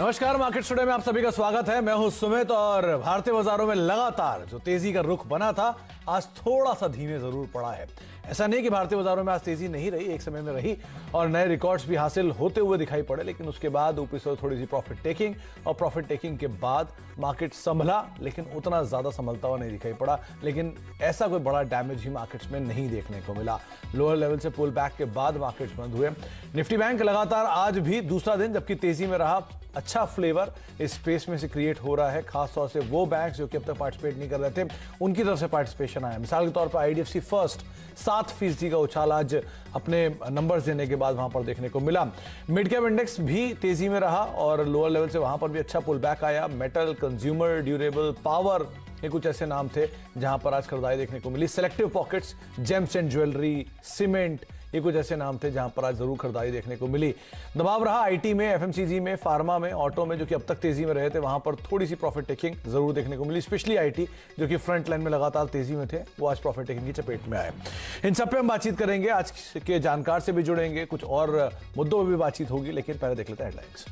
नमस्कार, market today में आप सभी का स्वागत है। मैं हूं सुमित और भारतीय बाजारों में लगातार जो तेजी का रुख बना था आज थोड़ा सा धीमे जरूर पड़ा है। ऐसा नहीं कि भारतीय बाजारों में आज तेजी नहीं रही, एक समय में रही और नए रिकॉर्ड्स भी हासिल होते हुए दिखाई पड़े, लेकिन उसके बाद ऊपर से थोड़ी सी प्रॉफिट टेकिंग और प्रॉफिट टेकिंग के बाद मार्केट संभला, लेकिन उतना ज्यादा संभलता हुआ नहीं दिखाई पड़ा। लेकिन ऐसा कोई बड़ा डैमेज ही मार्केट्स में नहीं देखने को मिला। लोअर लेवल से पुल बैक के बाद मार्केट्स बंद हुए। निफ्टी बैंक लगातार आज भी दूसरा दिन जबकि तेजी में रहा। अच्छा फ्लेवर इस स्पेस में से क्रिएट हो रहा है, खासतौर से वो बैंक्स जो कि अब तक पार्टिसिपेट नहीं कर रहे थे उनकी तरफ से पार्टिसिपेशन आया। मिसाल के तौर पर आईडीएफसी फर्स्ट 7% का उछाल आज अपने नंबर्स देने के बाद वहां पर देखने को मिला। मिड कैप इंडेक्स भी तेजी में रहा और लोअर लेवल से वहां पर भी अच्छा पुल बैक आया। मेटल, कंज्यूमर ड्यूरेबल, पावर, ये कुछ ऐसे नाम थे जहां पर आज खरीदारी देखने को मिली। Selective pockets, gems and jewellery, cement, ये कुछ ऐसे नाम थे जहां पर आज जरूर खरीदारी देखने को मिली। दबाव रहा आईटी में, एफएमसीजी में, फार्मा में, ऑटो में, जो कि अब तक तेजी में रहे थे, वहां पर थोड़ी सी प्रॉफिट टेकिंग जरूर देखने को मिली। स्पेशली आईटी जो कि फ्रंट लाइन में लगातार तेजी में थे, वो आज प्रॉफिट टेकिंग की चपेट में आए। इन सब पे हम बातचीत करेंगे, आज के जानकार से भी जुड़ेंगे, कुछ और मुद्दों पर भी बातचीत होगी, लेकिन पहले देख लेते हैं हेडलाइंस।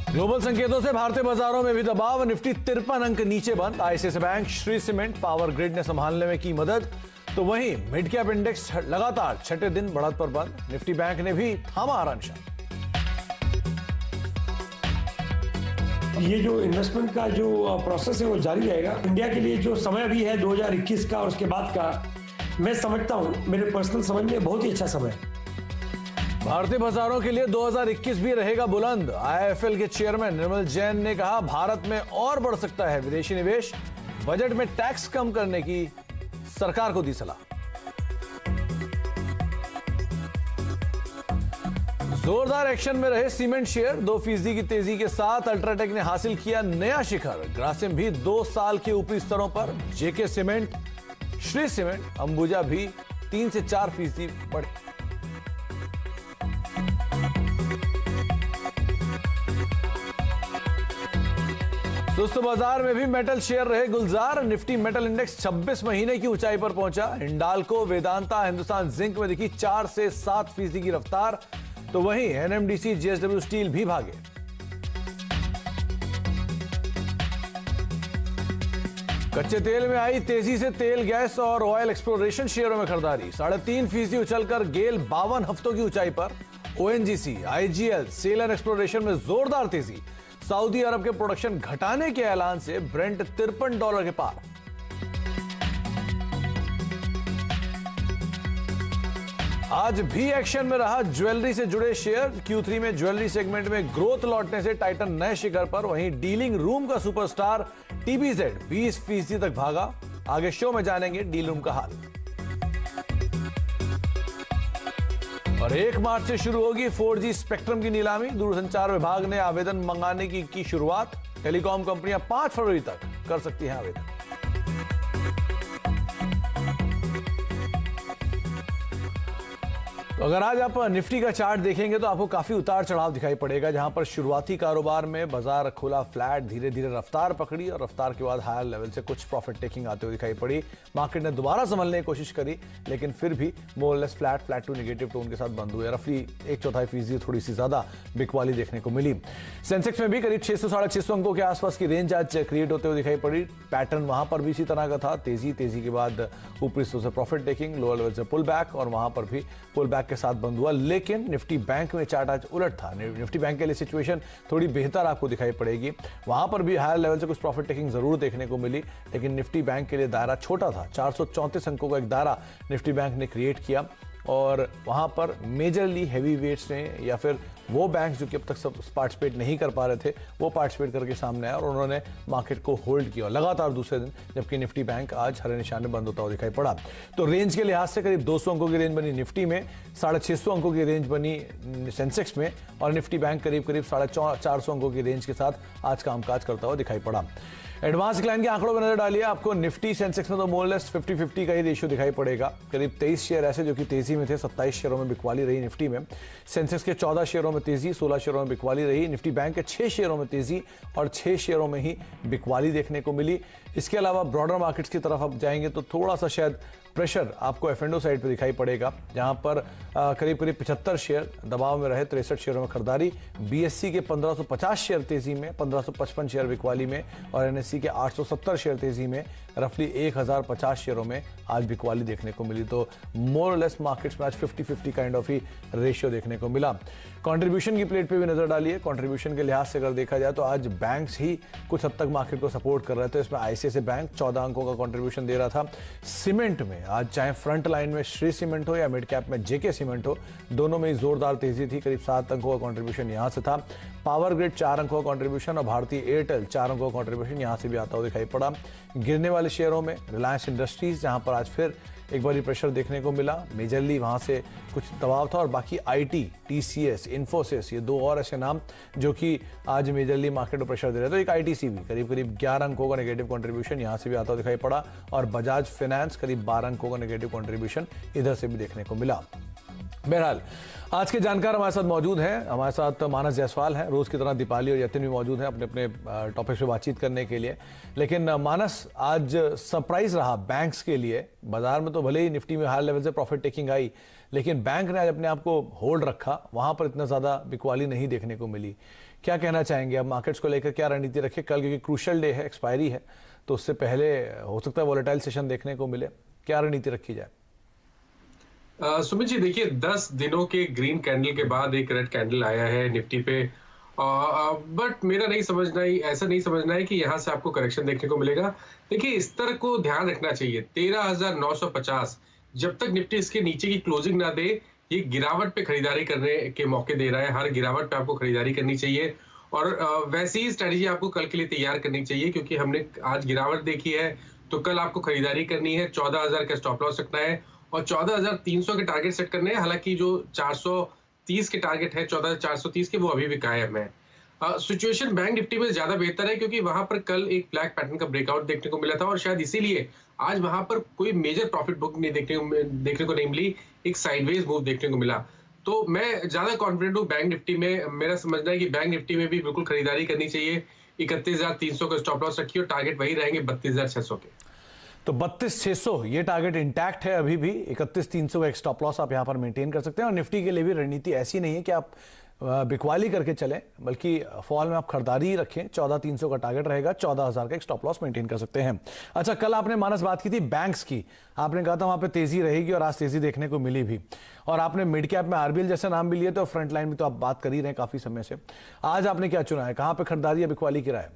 ग्लोबल संकेतों से भारतीय बाजारों में भी दबाव। निफ्टी 53 अंक नीचे बंद। ICICI bank, Shri cement, power grid ने संभालने में की मदद। तो वहीं मिड कैप इंडेक्स लगातार छठे दिन बढ़त पर बंद। निफ्टी बैंक ने भी थामा आरांश। ये जो इन्वेस्टमेंट का जो प्रोसेस है वो जारी रहेगा। इंडिया के लिए जो समय भी है 2021 का और उसके बाद का, मैं समझता हूँ, मेरे पर्सनल समझ में बहुत ही अच्छा समय है। भारतीय बाजारों के लिए 2021 भी रहेगा बुलंद। आईआईएफएल के चेयरमैन निर्मल जैन ने कहा भारत में और बढ़ सकता है विदेशी निवेश। बजट में टैक्स कम करने की सरकार को दी सलाह। जोरदार एक्शन में रहे सीमेंट शेयर। 2% की तेजी के साथ अल्ट्राटेक ने हासिल किया नया शिखर। ग्रासिम भी 2 साल के ऊपरी स्तरों पर। जेके सीमेंट, श्री सीमेंट, अंबुजा भी 3 से 4% बढ़े। सुस्त बाजार में भी मेटल शेयर रहे गुलजार। निफ्टी मेटल इंडेक्स 26 महीने की ऊंचाई पर पहुंचा। हिंडाल्को, वेदांता, हिंदुस्तान जिंक में दिखी 4 से 7% की रफ्तार। तो वहीं एनएमडीसी, जेएसडब्ल्यू स्टील भी भागे। कच्चे तेल में आई तेजी से तेल, गैस और ऑयल एक्सप्लोरेशन शेयरों में खरीदारी। 3.5% उछलकर गेल 52 हफ्तों की ऊंचाई पर। ओएनजीसी, आईजीएल, सेल एंड एक्सप्लोरेशन में जोरदार तेजी। सऊदी अरब के प्रोडक्शन घटाने के ऐलान से ब्रेंट $53 के पार। आज भी एक्शन में रहा ज्वेलरी से जुड़े शेयर। Q3 में ज्वेलरी सेगमेंट में ग्रोथ लौटने से टाइटन नए शिखर पर। वहीं डीलिंग रूम का सुपरस्टार टीबीजेड 20% तक भागा। आगे शो में जानेंगे डील रूम का हाल। और 1 मार्च से शुरू होगी 4G स्पेक्ट्रम की नीलामी। दूरसंचार विभाग ने आवेदन मंगाने की शुरुआत। टेलीकॉम कंपनियां 5 फरवरी तक कर सकती हैं आवेदन। तो अगर आज आप निफ्टी का चार्ट देखेंगे तो आपको काफी उतार चढ़ाव दिखाई पड़ेगा, जहां पर शुरुआती कारोबार में बाजार खुला फ्लैट, धीरे धीरे रफ्तार पकड़ी और रफ्तार के बाद हायर लेवल से कुछ प्रॉफिट टेकिंग आते हुए दिखाई पड़ी। मार्केट ने दोबारा संभलने की कोशिश करी, लेकिन फिर भी more less flat to negative tone के साथ बंद हुए। रफली 1/4% थोड़ी सी ज्यादा बिकवाली देखने को मिली। सेंसेक्स में भी करीब 600 साढ़े 600 अंकों के आसपास की रेंज आज क्रिएट होते हुए दिखाई पड़ी। पैटर्न वहां पर भी इसी तरह का था। तेजी के बाद ऊपरी स्तरों से प्रॉफिट टेकिंग, लोअर लेवल से पुल बैक और वहां पर भी पुल बैक के साथ बंद हुआ। लेकिन निफ्टी बैंक में चार्ट आज उलट था। निफ्टी बैंक के लिए सिचुएशन थोड़ी बेहतर आपको दिखाई पड़ेगी। वहां पर भी हायर लेवल से कुछ प्रॉफिट टेकिंग जरूर देखने को मिली, लेकिन निफ्टी बैंक के लिए दायरा छोटा था। 434 अंकों का एक दायरा निफ्टी बैंक ने क्रिएट किया और वहां पर मेजरली हैवी वेट्स ने या फिर वो बैंक जो कि अब तक सब पार्टिसिपेट नहीं कर पा रहे थे, वो पार्टिसिपेट करके सामने आया और उन्होंने मार्केट को होल्ड किया लगातार दूसरे दिन, जबकि निफ्टी बैंक आज हरे निशान में बंद होता हुआ दिखाई पड़ा। तो रेंज के लिहाज से करीब 200 अंकों की रेंज बनी निफ्टी में, 650 अंकों की रेंज बनी सेंसेक्स में और निफ्टी बैंक करीब 450 अंकों की रेंज के साथ आज कामकाज करता हुआ दिखाई पड़ा। एडवांस क्लाइंट के आंकड़ों पर नजर डालिए। आपको निफ्टी सेंसेक्स में तो मोर लेस 50-50 का ही रेशियो दिखाई पड़ेगा। करीब 23 शेयर ऐसे जो कि तेजी में थे, 27 शेयरों में बिकवाली रही निफ्टी में। सेंसेक्स के 14 शेयरों में तेजी, 16 शेयरों में बिकवाली रही। निफ्टी बैंक के 6 शेयरों में तेजी और 6 शेयरों में ही बिकवाली देखने को मिली। इसके अलावा ब्रॉडर मार्केट्स की तरफ आप जाएंगे तो थोड़ा सा शायद प्रेशर आपको F&O साइड पे दिखाई पड़ेगा, जहां पर करीब 75 शेयर दबाव में रहे, 63 शेयरों में खरीदारी। BSE के 1550 शेयर तेजी में, 1555 शेयर बिकवाली में और NSE के 870 शेयर तेजी में, रफली 1050 शेयरों में आज बिकवाली देखने को मिली। तो मोर और लेस मार्केट्स में आज 50-50 काइंड ऑफ ही रेशियो देखने को मिला। कंट्रीब्यूशन की प्लेट पे भी नजर डालिए। कंट्रीब्यूशन के लिहाज से अगर देखा जाए तो आज बैंक्स ही कुछ हद तक मार्केट को सपोर्ट कर रहे थे। इसमें ICICI बैंक 14 अंकों का कंट्रीब्यूशन दे रहा था। सीमेंट में आज चाहे फ्रंट लाइन में श्री सीमेंट हो या मिड कैप में JK सीमेंट हो, दोनों में ही जोरदार तेजी थी। करीब 7 अंकों का कंट्रीब्यूशन यहां से था। पावर ग्रिड 4 अंकों का कंट्रीब्यूशन और भारतीय एयरटेल 4 अंकों का कंट्रीब्यूशन यहां से भी आता हुआ दिखाई पड़ा। गिरने वाले शेयरों में रिलायंस इंडस्ट्रीज, जहां पर आज फिर एक बार प्रेशर देखने को मिला, मेजरली वहां से कुछ दबाव था, और बाकी IT, TCS, इन्फोसिस, ये दो और ऐसे नाम जो कि आज मेजरली मार्केट को प्रेशर दे रहे थे। तो एक ITC भी करीब 11 अंकों का नेगेटिव कंट्रीब्यूशन यहां से भी आता दिखाई पड़ा, और बजाज फाइनेंस करीब 12 अंकों का नेगेटिव कंट्रीब्यूशन इधर से भी देखने को मिला। बहरहाल आज के जानकार हमारे साथ मौजूद हैं। हमारे साथ मानस जायसवाल हैं, रोज की तरह दीपाली और यतिन भी मौजूद हैं अपने अपने टॉपिक पे बातचीत करने के लिए। लेकिन मानस, आज सरप्राइज रहा बैंक्स के लिए। बाजार में तो भले ही निफ्टी में हाई लेवल से प्रॉफिट टेकिंग आई, लेकिन बैंक ने आज अपने आप को होल्ड रखा, वहां पर इतना ज्यादा बिकवाली नहीं देखने को मिली। क्या कहना चाहेंगे अब मार्केट्स को लेकर, क्या रणनीति रखे कल, क्योंकि क्रूशियल डे है, एक्सपायरी है, तो उससे पहले हो सकता है वोलेटाइल सेशन देखने को मिले, क्या रणनीति रखी जाए? सुमित जी, देखिए 10 दिनों के ग्रीन कैंडल के बाद एक रेड कैंडल आया है निफ्टी पे, बट मेरा नहीं समझना है, ऐसा नहीं समझना है कि यहाँ से आपको करेक्शन देखने को मिलेगा। देखिए स्तर को ध्यान रखना चाहिए, 13,950 जब तक निफ्टी इसके नीचे की क्लोजिंग ना दे, ये गिरावट पे खरीदारी करने के मौके दे रहा है। हर गिरावट पे आपको खरीदारी करनी चाहिए, और वैसी ही स्ट्रेटेजी आपको कल के लिए तैयार करनी चाहिए, क्योंकि हमने आज गिरावट देखी है तो कल आपको खरीदारी करनी है। 14,000 का स्टॉप लॉस रखना है और 14,300 के टारगेट सेट करने हैं। हालांकि जो 430 के टारगेट है, 14,430 के, वो अभी भी कायम है। सिचुएशन बैंक निफ्टी में ज्यादा बेहतर है, क्योंकि वहां पर कल एक ब्लैक पैटर्न का ब्रेकआउट देखने को मिला था, और शायद इसीलिए आज वहां पर कोई मेजर प्रॉफिट बुक नहीं देखने को नहीं मिली, एक साइडवेज मूव देखने को मिला। तो मैं ज्यादा कॉन्फिडेंट हूँ बैंक निफ्टी में। मेरा समझना है कि बैंक निफ्टी में भी बिल्कुल खरीदारी करनी चाहिए। 31,300 का स्टॉप लॉस रखिए और टारगेट वही रहेंगे 32,600 के। तो 32,600 ये टारगेट इंटैक्ट है अभी भी। 31,300 का एक स्टॉप लॉस आप यहां पर मेंटेन कर सकते हैं। और निफ्टी के लिए भी रणनीति ऐसी नहीं है कि आप बिकवाली करके चलें, बल्कि फॉल में आप खरीदारी ही रखें। 14,300 का टारगेट रहेगा, 14,000 का एक स्टॉप लॉस मेंटेन कर सकते हैं। अच्छा, कल आपने मानस बात की थी बैंक्स की, आपने कहा था वहां पे तेजी रहेगी और आज तेजी देखने को मिली भी, और आपने मिड कैप में RBL जैसे नाम भी लिए थे और फ्रंट लाइन में तो आप बात कर ही रहे हैं काफी समय से। आज आपने क्या चुना है, कहां पर खरीदारी या बिकवाली की राय?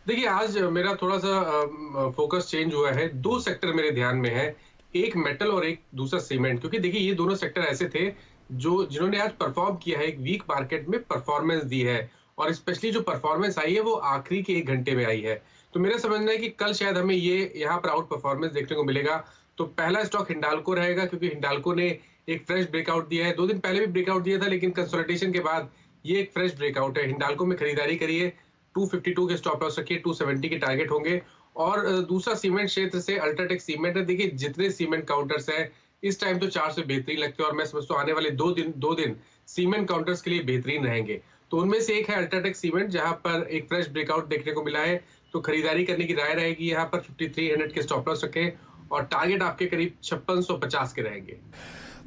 देखिए आज मेरा थोड़ा सा फोकस चेंज हुआ है। 2 सेक्टर मेरे ध्यान में है, एक मेटल और एक दूसरा सीमेंट, क्योंकि देखिए ये दोनों सेक्टर ऐसे थे जिन्होंने आज परफॉर्म किया है, एक वीक मार्केट में परफॉर्मेंस दी है, और स्पेशली जो परफॉर्मेंस आई है वो आखिरी के 1 घंटे में आई है। तो मेरा समझना है कि कल शायद हमें ये यहाँ पर आउट परफॉर्मेंस देखने को मिलेगा। तो पहला स्टॉक हिंडाल्को रहेगा, क्योंकि हिंडाल्को ने एक फ्रेश ब्रेकआउट दिया है। 2 दिन पहले भी ब्रेकआउट दिया था, लेकिन कंसोलिडेशन के बाद ये एक फ्रेश ब्रेकआउट है। हिंडाल्को में खरीदारी करिए, 252 के स्टॉप लॉस रखिए, 270 के टारगेट होंगे। और दूसरा सीमेंट क्षेत्र से अल्ट्राटेक सीमेंट है। देखिए जितने सीमेंट काउंटर्स हैं इस टाइम तो 4 से बेहतरीन लगते हैं, और मैं समझता हूँ आने वाले 2 दिन सीमेंट काउंटर्स के लिए बेहतरीन रहेंगे। तो उनमें से एक है अल्ट्राटेक सीमेंट, जहां पर एक फ्रेश ब्रेकआउट देखने को मिला है, तो खरीदारी करने की राय रहेगी। यहाँ पर 5300 के स्टॉप लॉस रखें और टारगेट आपके करीब 5650 के रहेंगे।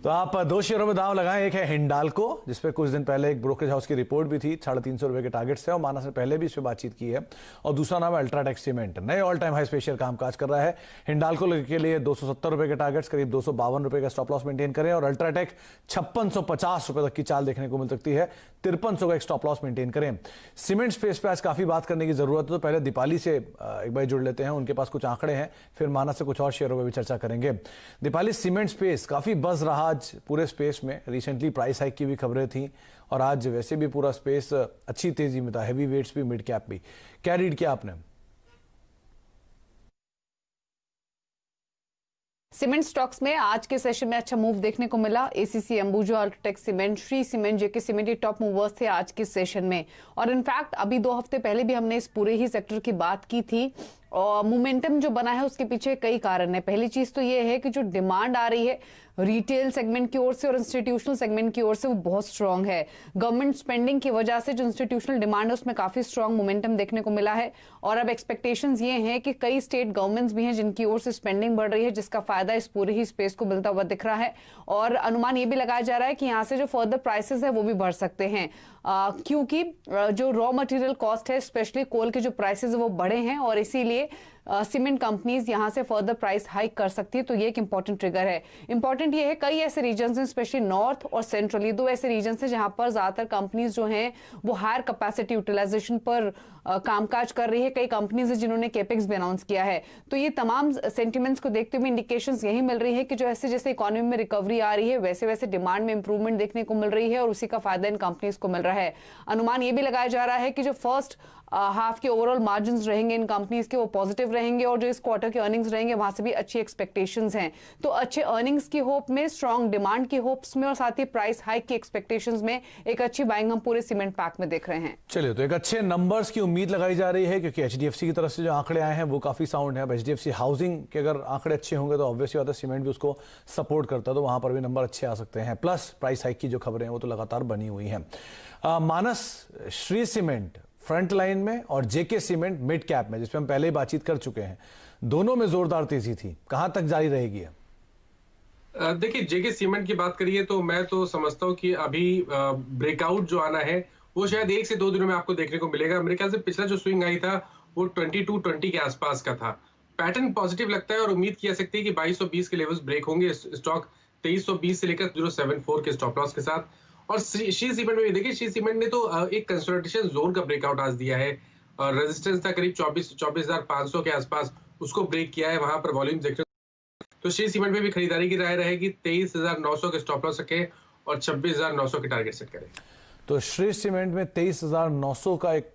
तो आप 2 शेयरों में दाव लगाएं। एक है हिंडाल्को, जिसपे कुछ दिन पहले एक ब्रोकरेज हाउस की रिपोर्ट भी थी, 350 रुपए के टारगेट से, और मानस ने पहले भी इस पे बातचीत की है। और दूसरा नाम है अल्ट्राटेक सीमेंट, नए ऑल टाइम हाई स्पेशल कामकाज कर रहा है। हिंडाल्को के लिए 270 रुपए के टारगेट्स, करीब 252 रुपए का स्टॉप लॉस मेंटेन करें, और अल्ट्राटेक 5650 रुपए तक की चाल देखने को मिल सकती है, 5300 का एक स्टॉप लॉस मेंटेन करें। सीमेंट स्पेस पे आज काफी बात करने की जरूरत है, तो पहले दीपाली से एक बार जुड़ लेते हैं, उनके पास कुछ आंकड़े हैं, फिर मानस से कुछ और शेयरों पर भी चर्चा करेंगे। दीपाली, सीमेंट स्पेस काफी बज रहा आज पूरे स्पेस में, रिसेंटली प्राइस हाइक की भी खबरें थी, और आज वैसे भी पूरा स्पेस अच्छी तेजी में था, हेवी वेट्स भी, मिड कैप भी। क्या रीड किया आपने? सीमेंट स्टॉक्स में आज के सेशन में अच्छा मूव देखने को मिला। ACC, Ambuja, UltraTech cement, Shri cement, JK cement, ये टॉप मूवर्स थे आज के सेशन में। और इनफैक्ट अभी 2 हफ्ते पहले भी हमने इस पूरे ही सेक्टर की बात की थी, और मोमेंटम जो बना है उसके पीछे कई कारण है। पहली चीज तो ये है कि जो डिमांड आ रही है रिटेल सेगमेंट की ओर से और इंस्टीट्यूशनल सेगमेंट की ओर से वो बहुत स्ट्रांग है। गवर्नमेंट स्पेंडिंग की वजह से जो इंस्टीट्यूशनल डिमांड है उसमें काफी स्ट्रांग मोमेंटम देखने को मिला है। और अब एक्सपेक्टेशंस ये हैं कि कई स्टेट गवर्नमेंट्स भी हैं जिनकी ओर से स्पेंडिंग बढ़ रही है, जिसका फायदा इस पूरे ही स्पेस को मिलता हुआ दिख रहा है। और अनुमान ये भी लगाया जा रहा है कि यहाँ से जो फर्दर प्राइसेस है वो भी बढ़ सकते हैं, क्योंकि जो रॉ मटेरियल कॉस्ट है स्पेशली कोल के जो प्राइसेस है वो बढ़े हैं और इसीलिए सीमेंट कंपनीज यहां से फर्दर प्राइस हाइक कर सकती है। तो ये एक इंपॉर्टेंट ट्रिगर है। इंपॉर्टेंट ये है कई ऐसे रीजन्स हैं स्पेशली नॉर्थ और सेंट्रल, ये दो ऐसे रीजन्स हैं जहां पर ज्यादातर कंपनीज जो हैं वो हायर कैपेसिटी यूटिलाइजेशन पर कामकाज कर रही है। कई कंपनीज हैं जिन्होंने कैपेक्स भी अनाउंस किया है। तो ये तमाम सेंटिमेंट्स को देखते हुए इंडिकेशंस यही मिल रही है कि जो ऐसे जैसे इकोनॉमी में रिकवरी आ रही है वैसे वैसे डिमांड में इंप्रूवमेंट देखने को मिल रही है और उसी का फायदा इन कंपनीज को मिल रहा है। अनुमान ये भी लगाया जा रहा है कि जो फर्स्ट हाफ के ओवरऑल मार्जिन्स रहेंगे इन कंपनीज के वो पॉजिटिव रहेंगे और जो इस क्वार्टर के अर्निंग्स रहेंगे वहां से भी अच्छी एक्सपेक्टेशंस हैं। तो अच्छे अर्निंग्स की होप में, स्ट्रांग डिमांड की होप्स में और साथ ही प्राइस हाइक की एक्सपेक्टेशंस में एक अच्छी बाइंग हम पूरे सीमेंट पैक में देख रहे हैं। चलिए, तो एक अच्छे नंबर्स की उम्मीद लगाई जा रही है क्योंकि एचडीएफसी की तरफ से जो आंकड़े आए हैं वो काफी साउंड है। अब एचडीएफसी हाउसिंग के अगर आंकड़े अच्छे होंगे तो ऑब्वियसली बात है सीमेंट भी उसको सपोर्ट करता है, तो वहां पर भी नंबर अच्छे आ सकते हैं। प्लस प्राइस हाइक की जो खबरें हैं वो तो लगातार बनी हुई हैं। मानस, श्री सीमेंट फ्रंट लाइन में और जेके सीमेंट मिड कैप में, जिसपे हम पहले ही बातश्रीत कर चुके हैं, दोनों में जोरदार तेजी थी, कहां तक जारी रहेगी? देखिए, जेके सीमेंट की बात करिए तो मैं तो समझता हूं कि अभी ब्रेकआउट जो आना है वो शायद 1 से 2 दिनों में आपको देखने को मिलेगा। मेरे ख्याल से पिछला जो स्विंग आई था वो 2220 के आसपास का था। पैटर्न पॉजिटिव लगता है और उम्मीद की जा सकती है कि 2220 के लेवल्स ब्रेक होंगे। स्टॉक 2320 से लेकर 074 के स्टॉप लॉस के साथ। और श्री सीमेंट में देखिए, श्री सीमेंट ने तो एक कंसोलिडेशन जोन का ब्रेकआउट आज दिया है। रेजिस्टेंस था करीब 24,500 के आसपास, उसको ब्रेक किया है, वहां पर वॉल्यूम देखने। तो श्री सीमेंट में भी खरीदारी की राय रहेगी। 23,900 के स्टॉप लॉस रखें और 26,900 के टारगेट सेट करें। तो श्री सीमेंट में 23,900 का एक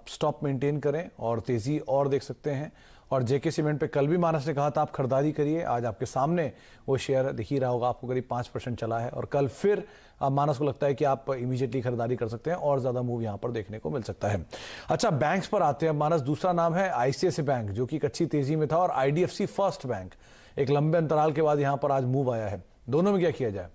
स्टॉप मेंटेन करें और तेजी और देख सकते हैं। और जेके सीमेंट पे कल भी मानस ने कहा था आप खरीदारी करिए, आज आपके सामने वो शेयर दिख ही रहा होगा आपको, करीब 5% चला है और कल फिर मानस को लगता है कि आप इमीडिएटली खरीदारी कर सकते हैं और ज्यादा मूव यहां पर देखने को मिल सकता है। अच्छा, बैंक्स पर आते हैं मानस। दूसरा नाम है आईसीआईसीआई बैंक जो कि एक अच्छी तेजी में था और आईडीएफसी फर्स्ट बैंक एक लंबे अंतराल के बाद यहां पर आज मूव आया है। दोनों में क्या किया जाए?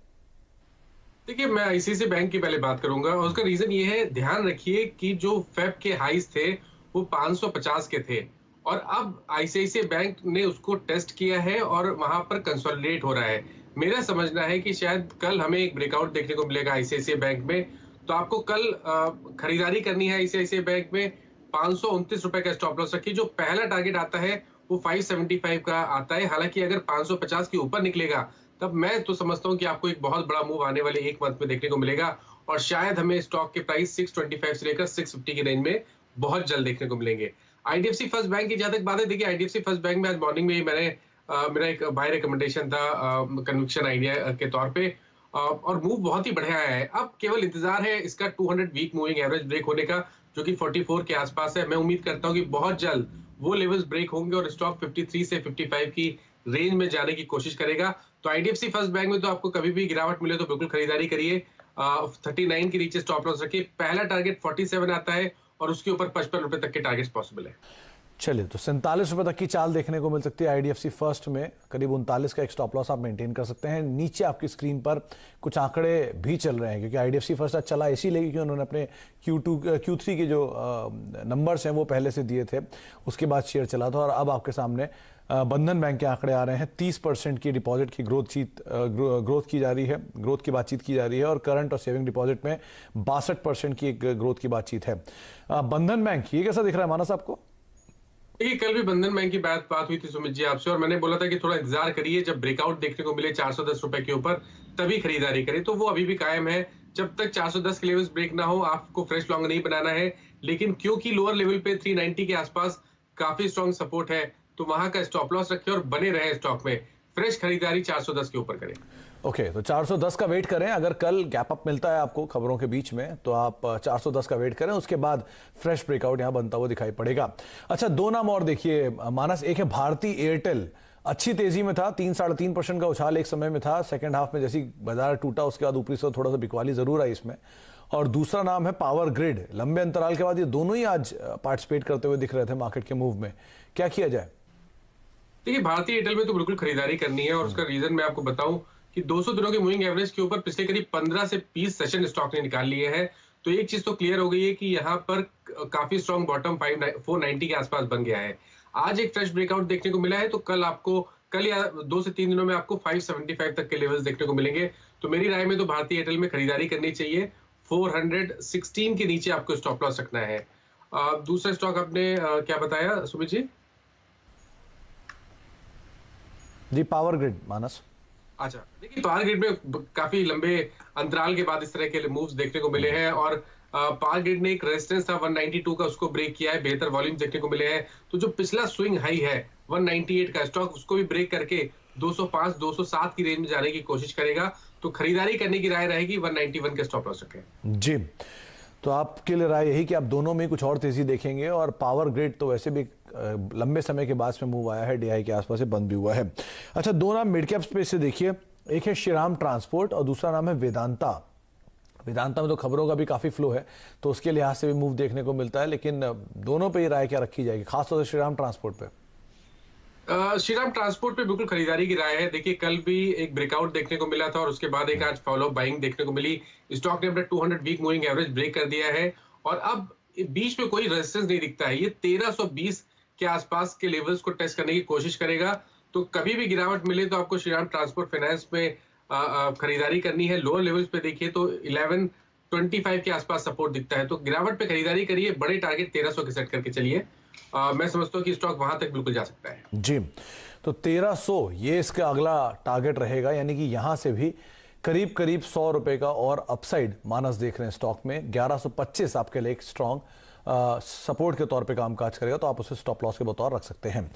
देखिए, मैं आईसीआईसीआई बैंक की पहले बात करूंगा और उसका रीजन ये है, ध्यान रखिए कि जो फेब के हाइस थे वो 550 के थे और अब आईसीआईसीआई बैंक ने उसको टेस्ट किया है और वहां पर कंसोलिडेट हो रहा है। मेरा समझना है कि शायद कल हमें एक ब्रेकआउट देखने को मिलेगा आईसीआईसीआई बैंक में। तो आपको कल खरीदारी करनी है आईसीआईसीआई बैंक में। 529 रुपए का स्टॉप लॉस रखिए। जो पहला टारगेट आता है वो 575 का आता है। हालांकि अगर 550 के ऊपर निकलेगा तब मैं तो समझता हूं कि आपको एक बहुत बड़ा मूव आने वाले 1 मंथ में देखने को मिलेगा और शायद हमें स्टॉक के प्राइस 625 से लेकर 650 की रेंज में बहुत जल्द देखने को मिलेंगे। आईडीएफसी फर्स्ट बैंक की जहां तक बात है, देखिए आईडीएफसी फर्स्ट बैंक में आज मॉर्निंग में ही मेरा एक बाय रिकमेंडेशन था कन्विक्शन आइडिया के तौर पे और मूव बहुत ही बढ़िया है। अब केवल इंतजार है इसका 200 वीक मूविंग एवरेज ब्रेक होने का जो कि 44 के आसपास है। मैं उम्मीद करता हूं कि बहुत जल्द वो लेवल्स ब्रेक होंगे और स्टॉक 53 से 55 की रेंज में जाने की कोशिश करेगा। तो आईडीएफसी फर्स्ट बैंक में तो आपको कभी भी गिरावट मिले तो बिल्कुल खरीदारी करिए। 39 के नीचे स्टॉप लॉस रखिए। पहला टारगेट 47 आता है और उसके ऊपर 55 रुपए तक के टारगेट्स पॉसिबल है। चलिए, तो 47 रुपए तक की चाल देखने को मिल सकती है आईडीएफसी फर्स्ट में। करीब 39 का एक स्टॉप लॉस आप मेंटेन कर सकते हैं। नीचे आपकी स्क्रीन पर कुछ आंकड़े भी चल रहे हैं क्योंकि आईडीएफसी फर्स्ट आज चला इसीलिए क्योंकि उन्होंने अपने Q3 के जो नंबर्स हैं वो पहले से दिए थे, उसके बाद शेयर चला था। और अब आपके सामने बंधन बैंक के आंकड़े आ रहे हैं। 30% की डिपॉजिट की ग्रोथ की जा रही है, ग्रोथ की बातचीत की जा रही है और करंट और सेविंग डिपॉजिट में 62% की एक ग्रोथ की बातचीत है। बंधन बैंक ये कैसा दिख रहा है मानस आपको? देखिए, कल भी बंधन बैंक की बात हुई थी सुमित जी आपसे और मैंने बोला था कि थोड़ा इंतजार करिए, जब ब्रेकआउट देखने को मिले 410 रुपए के ऊपर तभी खरीदारी करें। तो वो अभी भी कायम है। जब तक 410 के लेवल्स ब्रेक ना हो आपको फ्रेश लॉन्ग नहीं बनाना है। लेकिन क्योंकि लोअर लेवल पे 390 के आसपास काफी स्ट्रॉन्ग सपोर्ट है तो वहां का स्टॉप लॉस रखें और बने रहे स्टॉक में। फ्रेश खरीदारी 410 के ऊपर करें। ओके, तो 410 का वेट करें। अगर कल गैप अप मिलता है आपको खबरों के बीच में तो आप 410 का वेट करें, उसके बाद फ्रेश ब्रेकआउट यहां बनता हुआ दिखाई पड़ेगा। अच्छा, 2 नाम और देखिए मानस। एक है भारती एयरटेल, अच्छी तेजी में था, 3-3.5% का उछाल एक समय में था। सेकंड हाफ में जैसी बाजार टूटा उसके बाद ऊपरी से थोड़ा सा बिकवाली जरूर आई इसमें और दूसरा नाम है पावर ग्रिड। लंबे अंतराल के बाद ये दोनों ही आज पार्टिसिपेट करते हुए दिख रहे थे मार्केट के मूव में, क्या किया जाए? देखिए, भारतीय एयरटेल में तो बिल्कुल खरीदारी करनी है और उसका रीजन मैं आपको बताऊं कि 200 दिनों के मूविंग एवरेज के ऊपर पिछले करीब 15 से 20 सेशन स्टॉक ने निकाल लिए हैं। तो एक चीज तो क्लियर हो गई है कि यहाँ पर काफी स्ट्रॉन्ग बॉटम 490 के आसपास बन गया है। आज एक फ्रेश ब्रेकआउट देखने को मिला है, तो कल या 2 से 3 दिनों में आपको 575 तक के लेवल्स देखने को मिलेंगे। तो मेरी राय में तो भारतीय एयरटेल में खरीदारी करनी चाहिए। 416 के नीचे आपको स्टॉप लॉस रखना है। दूसरा स्टॉक आपने क्या बताया सुमित जी? जी, पावर ग्रिड मानस। अच्छा, देखिए, पावर ग्रिड में काफी लंबे अंतराल के बाद इस तरह के मूव्स देखने को मिले हैं और पावर ग्रिड ने एक रेजिस्टेंस था 192 का, उसको ब्रेक किया है, बेहतर वॉल्यूम देखने को मिले हैं। तो जो पिछला स्विंग हाई है 198 का स्टॉक, उसको भी ब्रेक करके 205 207 की रेंज में जाने की कोशिश करेगा। तो खरीदारी करने की राय रहेगी, 191 के स्टॉप लॉस रखें। जी, तो आपके लिए राय यही कि आप दोनों में कुछ और तेजी देखेंगे। और पावर ग्रिड तो वैसे भी लंबे समय के बाद में मूव आया है, डीआई के आसपास से बंद भी हुआ है। अच्छा, दो नाम मिड कैप स्पेस से देखिए, एक है श्रीराम ट्रांसपोर्ट और दूसरा नाम है वेदांता। वेदांता में तो खबरों का भी काफी फ्लो है, तो उसके लिहाज से भी मूव देखने को मिलता है, लेकिन दोनों पे ही राय क्या रखी जाएगी, खासतौर से श्रीराम ट्रांसपोर्ट पे? श्रीराम ट्रांसपोर्ट पे बिल्कुल खरीदारी की राय है। देखिए, कल भी एक ब्रेकआउट देखने को मिला था और उसके बाद एक आज फॉलो बाइंग देखने को मिली। स्टॉक ने अपना 200 वीक मूविंग एवरेज ब्रेक कर दिया है और अब बीच में कोई रेजिस्टेंस नहीं दिखता है। ये 1320 के आसपास के लेवल्स को टेस्ट करने की कोशिश करेगा। तो कभी भी गिरावट मिले तो आपको श्रीराम ट्रांसपोर्ट फाइनेंस में खरीदारी करनी है। लोअर लेवल्स पे देखिए तो 1125 के आसपास सपोर्ट दिखता है। तो गिरावट पे खरीदारी करिए, बड़े टारगेट 1300 के सेट करके चलिए। मैं समझता हूँ कि स्टॉक वहां तक बिल्कुल जा सकता है। जी, तो 1300 ये इसका अगला टारगेट रहेगा, यानी कि यहां से भी करीब करीब 100 रुपए का और अपसाइड मानस देख रहे हैं स्टॉक में। 1125 आपके लिए एक स्ट्रॉन्ग सपोर्ट के तौर पे कामकाज करेगा, तो आप उसे स्टॉप लॉस के बतौर रख सकते हैं।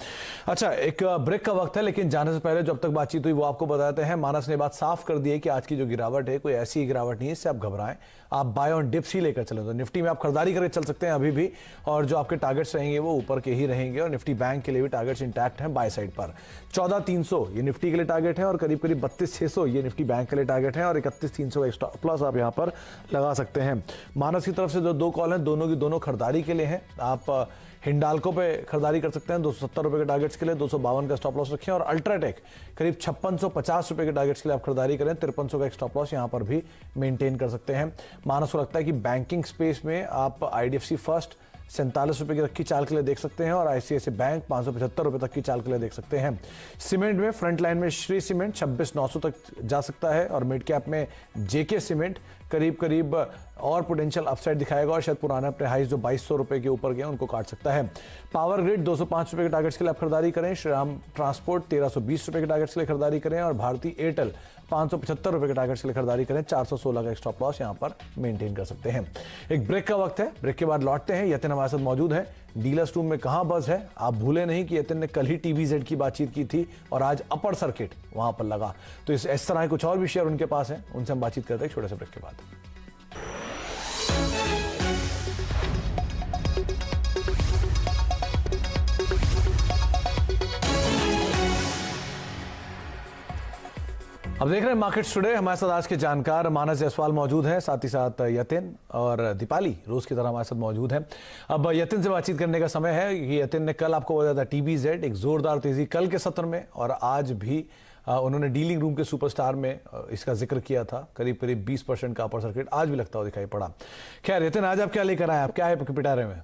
अच्छा, एक ब्रेक का वक्त है, लेकिन जाने से पहले जब तक बातचीत हुई वो आपको बताते हैं। मानस ने बात साफ कर दी है कि आज की जो गिरावट है कोई ऐसी गिरावट नहीं है इससे आप घबराएं, आप बाय ऑन डिप्स ही लेकर चलें। तो निफ्टी में आप खरीदारी करके चल सकते हैं अभी भी, और जो आपके टारगेट्स रहेंगे वो ऊपर के ही रहेंगे। और निफ्टी बैंक के लिए भी टारगेट्स इंटैक्ट हैं बाय साइड पर। 14300 ये निफ्टी के लिए टारगेट है और करीब करीब 32600 ये निफ्टी बैंक के लिए टारगेट है और 31300 का स्टॉप लॉस आप यहां पर लगा सकते हैं। मानस की तरफ से जो दो कॉल हैं दोनों की दोनों खरीदारी के लिए हैं। आप हिंडाल्को पे खरीदारी कर सकते हैं 270 रुपए के टारगेट्स के लिए, 252 का स्टॉप लॉस रखें। और अल्ट्राटेक करीब 5650 रुपए के टारगेट्स के लिए आप खरीदारी करें, 5300 का एक स्टॉप लॉस यहां पर भी मेंटेन कर सकते हैं। मानस को लगता है कि बैंकिंग स्पेस में आप आईडीएफसी फर्स्ट 47 रुपए की तक की चाल के लिए देख सकते हैं और आईसीआईसीआई बैंक 575 रुपए तक की चाल के लिए देख सकते हैं। सीमेंट में फ्रंट लाइन में श्री सीमेंट 26,900 तक जा सकता है और मिड कैप में जेके सीमेंट करीब करीब और पोटेंशियल अपसाइड दिखाएगा और शायद पुराने अपने हाइस जो 2200 रुपए के ऊपर गए उनको काट सकता है। पावर ग्रिड 205 रुपए के टारगेट्स के लिए आप खरीदारी करें। श्रीराम ट्रांसपोर्ट 1320 रुपए के टारगेट्स के लिए खरीदारी करें और भारतीय एयरटेल 575 रुपए के टारगेट्स के लिए खरीदारी करें। 416 का स्टॉप लॉस यहां पर मेंटेन कर सकते हैं। एक ब्रेक का वक्त है, ब्रेक के बाद लौटते हैं। यतिन हमारे साथ मौजूद है। डीलर्स रूम में कहां बज है, आप भूले नहीं कि यतिन ने कल ही टीवीजेड की बातचीत की थी और आज अपर सर्किट वहां पर लगा। तो इस तरह कुछ और भी शेयर उनके पास है, उनसे हम बातचीत करते हैं छोटे से ब्रेक के बाद। अब देख रहे हैं मार्केट्स टुडे। हमारे साथ आज के जानकार मानस जायसवाल मौजूद हैं, साथ ही साथ यतिन और दीपाली रोज की तरह हमारे साथ मौजूद हैं। अब यतिन से बातचीत करने का समय है कि यतिन ने कल आपको बताया था टीबीजेड एक जोरदार तेजी कल के सत्र में और आज भी उन्होंने डीलिंग रूम के सुपरस्टार में इसका जिक्र किया था। करीब करीब 20% का अपर सर्किट आज भी लगता हुआ दिखाई पड़ा। खैर यतिन, आज आप क्या लेकर आए, आप क्या है पिटारे में?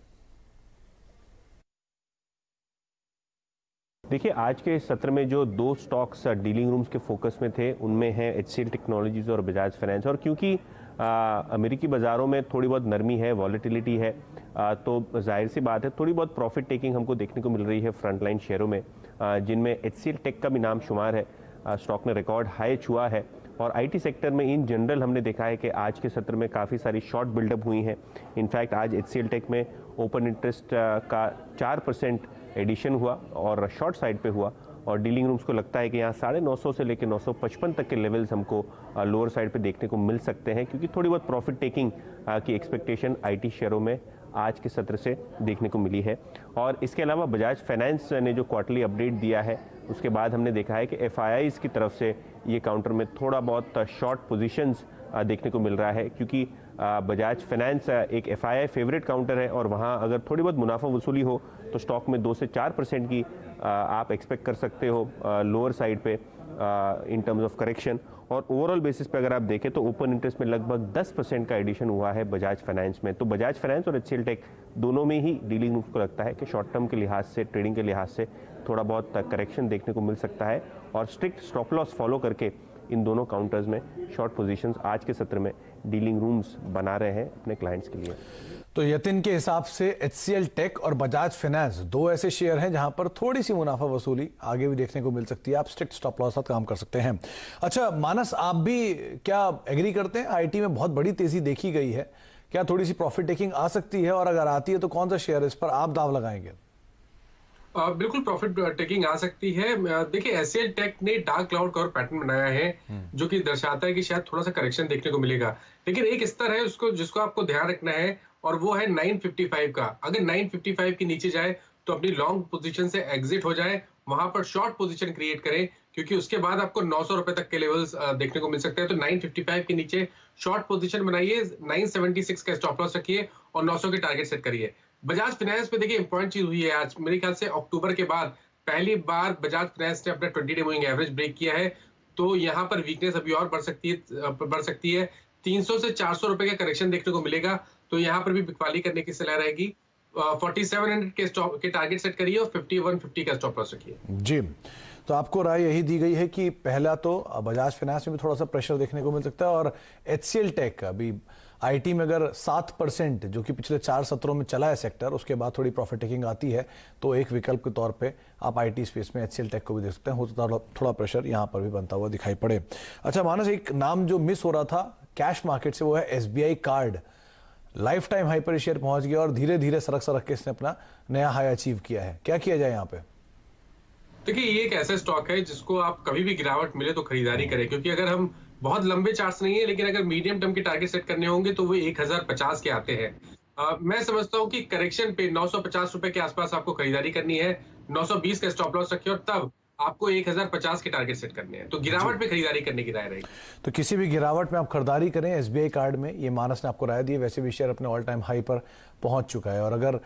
देखिए, आज के सत्र में जो दो स्टॉक्स डीलिंग रूम्स के फोकस में थे उनमें हैं HCL टेक्नोलॉजीज और बजाज फाइनेंस। और क्योंकि अमेरिकी बाज़ारों में थोड़ी बहुत नरमी है, वॉलेटिलिटी है, तो जाहिर सी बात है थोड़ी बहुत प्रॉफिट टेकिंग हमको देखने को मिल रही है फ्रंटलाइन शेयरों में, जिनमें HCL टेक का भी नाम शुमार है। स्टॉक ने रिकॉर्ड हाई छुआ है और आईटी सेक्टर में इन जनरल हमने देखा है कि आज के सत्र में काफ़ी सारी शॉर्ट बिल्डअप हुई हैं। इनफैक्ट आज HCL टेक में ओपन इंटरेस्ट का 4% एडिशन हुआ और शॉर्ट साइड पे हुआ और डीलिंग रूम्स को लगता है कि यहाँ 950 से लेकर 955 तक के लेवल्स हमको लोअर साइड पे देखने को मिल सकते हैं, क्योंकि थोड़ी बहुत प्रॉफिट टेकिंग की एक्सपेक्टेशन आईटी शेयरों में आज के सत्र से देखने को मिली है। और इसके अलावा बजाज फाइनेंस ने जो क्वार्टरली अपडेट दिया है उसके बाद हमने देखा है कि FIIs की तरफ से ये काउंटर में थोड़ा बहुत शॉर्ट पोजीशंस देखने को मिल रहा है, क्योंकि बजाज फाइनेंस एक FII फेवरेट काउंटर है और वहाँ अगर थोड़ी बहुत मुनाफा वसूली हो तो स्टॉक में 2 से 4% की आप एक्सपेक्ट कर सकते हो लोअर साइड पे इन टर्म्स ऑफ करेक्शन। और ओवरऑल बेसिस पे अगर आप देखें तो ओपन इंटरेस्ट में लगभग 10% का एडिशन हुआ है बजाज फाइनेंस में। तो बजाज फाइनेंस और HCL टेक दोनों में ही डीलिंग रूम्स को लगता है कि शॉर्ट टर्म के लिहाज से, ट्रेडिंग के लिहाज से थोड़ा बहुत करेक्शन देखने को मिल सकता है और स्ट्रिक्ट स्टॉप लॉस फॉलो करके इन दोनों काउंटर्स में शॉर्ट पोजीशंस आज के सत्र में डीलिंग रूम्स बना रहे हैं अपने क्लाइंट्स के लिए। तो यतिन के हिसाब से HCL टेक और बजाज फाइनेंस दो ऐसे शेयर हैं जहां पर थोड़ी सी मुनाफा वसूली आगे भी देखने को मिल सकती है। आप स्ट्रिक्ट स्टॉप लॉस साथ काम कर सकते हैं। अच्छा मानस, आप भी क्या एग्री करते हैं? आईटी में बहुत बड़ी तेजी देखी गई है, क्या थोड़ी सी प्रॉफिट टेकिंग आ सकती है, और अगर आती है तो कौन सा शेयर इस पर आप दाव लगाएंगे? बिल्कुल प्रॉफिट टेकिंग आ सकती है। देखिए HCL टेक ने डार्क क्लाउड कवर पैटर्न बनाया है जो कि दर्शाता है कि शायद थोड़ा सा करेक्शन देखने को मिलेगा, लेकिन एक स्तर है उसको जिसको आपको ध्यान रखना है और वो है 955 का। अगर 955 के नीचे जाए तो अपनी लॉन्ग पोजीशन से एग्जिट हो जाए, वहां पर शॉर्ट पोजीशन क्रिएट करें, क्योंकि उसके बाद आपको 900 रुपए तक के लेवल्स देखने को मिल सकते हैं। तो 955 के नीचे शॉर्ट पोजीशन बनाइए, 976 का स्टॉप लॉस रखिए और 900 के टारगेट सेट करिए। बजाज फाइनेंस पे देखिए इंपॉर्टेंट चीज हुई है आज, मेरे ख्याल से अक्टूबर के बाद पहली बार बजाज फाइनेंस ने अपना 20 डे मूविंग एवरेज ब्रेक किया है, तो यहाँ पर वीकनेस अभी और बढ़ सकती है। 300 से 400 रुपए का करेक्शन देखने को मिलेगा, तो यहाँ पर भी बिकवाली करने की सलाह रहेगी। 4700 के टारगेट सेट करिए और 5150 का स्टॉप लॉस रखिए। जी, तो आपको राय यही दी गई है कि पहला तो बजाज फाइनेंस में भी थोड़ा सा प्रेशर देखने को मिल सकता है, और HCL टेक अभी आईटी में अगर 7% जो कि पिछले 4 सत्रों में चला है सेक्टर, उसके बाद थोड़ी प्रॉफिट टेकिंग आती है तो एक विकल्प के तौर पे आप आईटी स्पेस में HCL टेक को भी देख सकते हैं। हो तो थोड़ा प्रेशर यहाँ पर भी बनता हुआ दिखाई पड़े। अच्छा मानस, एक नाम जो मिस हो रहा था कैश मार्केट से वो है SBI card. Life time high पर शेयर पहुंच गया और धीरे धीरे सरक के इसने अपना नया हाई अचीव किया है। क्या किया जाए यहाँ पे? देखिए ये एक ऐसा स्टॉक है जिसको आप कभी भी गिरावट मिले तो खरीदारी करें, क्योंकि अगर हम बहुत लंबे चार्ट्स नहीं है लेकिन अगर मीडियम टर्म के टारगेट सेट करने होंगे तो वो 1050 के आते हैं। मैं समझता हूं कि करेक्शन पे 950 रुपए के आसपास आपको खरीदारी करनी है, 920 का स्टॉप लॉस रखिए और तब आपको 1050 के टारगेट सेट करने हैं, तो गिरावट पे खरीदारी करने की राय रहेगी। तो किसी भी गिरावट में आप खरीदारी करें SBI कार्ड में, ये मानस ने आपको राय दी है। वैसे भी शेयर अपने ऑल टाइम हाई पर पहुंच चुका है और अगर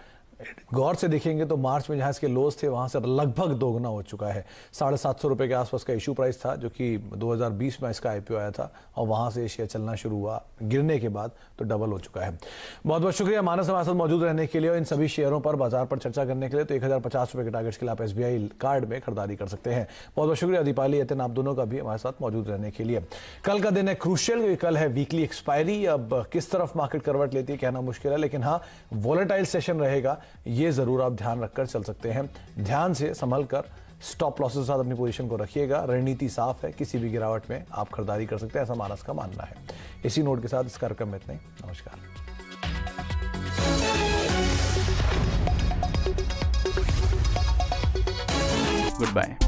गौर से देखेंगे तो मार्च में जहां इसके लोज थे वहां से लगभग दोगुना हो चुका है। 750 रुपए के आसपास का इशू प्राइस था जो कि 2020 में इसका IPO आया था और वहां से शेयर चलना शुरू हुआ, गिरने के बाद तो डबल हो चुका है। बहुत बहुत शुक्रिया मानस हमारे साथ मौजूद रहने के लिए और इन सभी शेयरों पर बाजार पर चर्चा करने के लिए। तो 1050 रुपए के टारगेट्स के लिए आप SBI कार्ड में खरीदारी कर सकते हैं। बहुत बहुत शुक्रिया दीपाली, यतिन, आप दोनों का भी हमारे साथ मौजूद रहने के लिए। कल का दिन है क्रूशियल, क्योंकि कल है वीकली एक्सपायरी। अब किस तरफ मार्केट करवट लेती है कहना मुश्किल है, लेकिन हाँ वॉलेटाइल सेशन रहेगा, ये जरूर आप ध्यान रखकर चल सकते हैं। ध्यान से संभल कर स्टॉप लॉसेस के साथ अपनी पोजीशन को रखिएगा। रणनीति साफ है, किसी भी गिरावट में आप खरीदारी कर सकते हैं, ऐसा मानस का मानना है। इसी नोट के साथ इस कार्यक्रम में इतना ही। नमस्कार। Good bye.